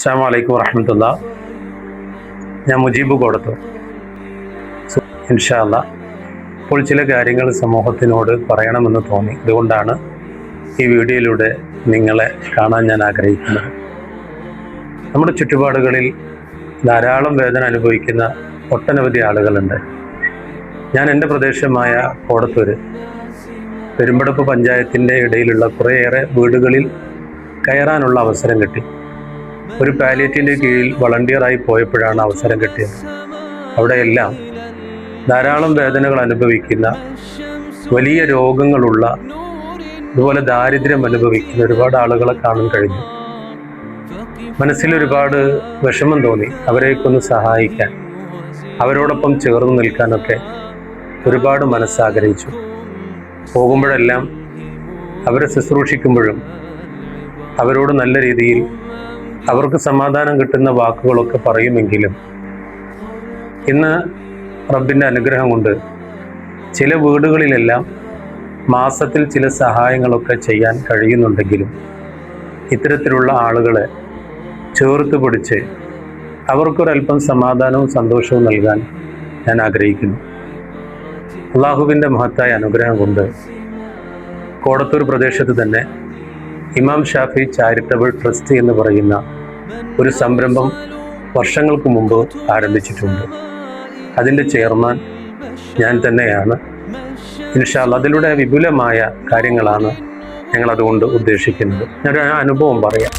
അസ്സലാമു അലൈക്കും വറഹ്മത്തുള്ളാ. ഞാൻ മുജീബ് കോടത്തൂർ. ഇൻഷാ അല്ലാഹ് ഇപ്പോൾ ചില കാര്യങ്ങൾ സമൂഹത്തിനോട് പറയണമെന്ന് തോന്നി. അതുകൊണ്ടാണ് ഈ വീഡിയോയിലൂടെ നിങ്ങളെ കാണാൻ ഞാൻ ആഗ്രഹിക്കുന്നത്. നമ്മുടെ ചുറ്റുപാടുകളിൽ ധാരാളം വേദന അനുഭവിക്കുന്ന ഒട്ടനവധി ആളുകളുണ്ട്. ഞാൻ എൻ്റെ പ്രദേശമായ കോടത്തൂർ പെരുമ്പടപ്പ് പഞ്ചായത്തിൻ്റെ ഇടയിലുള്ള കുറേയേറെ വീടുകളിൽ കയറാനുള്ള അവസരം കിട്ടി. ഒരു പാലിയേറ്റീവിൻ്റെ കീഴിൽ വളണ്ടിയറായി പോയപ്പോഴാണ് അവസരം കിട്ടിയത്. അവിടെയെല്ലാം ധാരാളം വേദനകൾ അനുഭവിക്കുന്ന, വലിയ രോഗങ്ങളുള്ള, അതുപോലെ ദാരിദ്ര്യം അനുഭവിക്കുന്ന ഒരുപാട് ആളുകളെ കാണാൻ കഴിഞ്ഞു. മനസ്സിലൊരുപാട് വിഷമം തോന്നി. അവരെയൊക്കെ സഹായിക്കാൻ, അവരോടൊപ്പം ചേർന്ന് നിൽക്കാനൊക്കെ ഒരുപാട് മനസ്സാഗ്രഹിച്ചു. പോകുമ്പോഴെല്ലാം അവരെ ശുശ്രൂഷിക്കുമ്പോഴും അവരോട് നല്ല രീതിയിൽ അവർക്ക് സമാധാനം കിട്ടുന്ന വാക്കുകളൊക്കെ പറയുമെങ്കിലും ഇന്ന് റബ്ബിൻ്റെ അനുഗ്രഹം കൊണ്ട് ചില വീടുകളിലെല്ലാം മാസത്തിൽ ചില സഹായങ്ങളൊക്കെ ചെയ്യാൻ കഴിയുന്നുണ്ടെങ്കിലും ഇത്തരത്തിലുള്ള ആളുകളെ ചേർത്ത് പിടിച്ച് അവർക്കൊരല്പം സമാധാനവും സന്തോഷവും നൽകാൻ ഞാൻ ആഗ്രഹിക്കുന്നു. അള്ളാഹുവിൻ്റെ മഹത്തായ അനുഗ്രഹം കൊണ്ട് കോടത്തൂർ പ്രദേശത്ത് തന്നെ ഇമാം ഷാഫി ചാരിറ്റബിൾ ട്രസ്റ്റ് എന്ന് പറയുന്ന ഒരു സംരംഭം വർഷങ്ങൾക്ക് മുമ്പ് ആരംഭിച്ചിട്ടുണ്ട്. അതിൻ്റെ ചെയർമാൻ ഞാൻ തന്നെയാണ്. ഇൻഷാ അല്ലാഹ് അതിലൂടെ വിപുലമായ കാര്യങ്ങളാണ് ഞങ്ങൾ അതുകൊണ്ട് ഉദ്ദേശിക്കുന്നത്. ഞാനൊരു അനുഭവം പറയാം.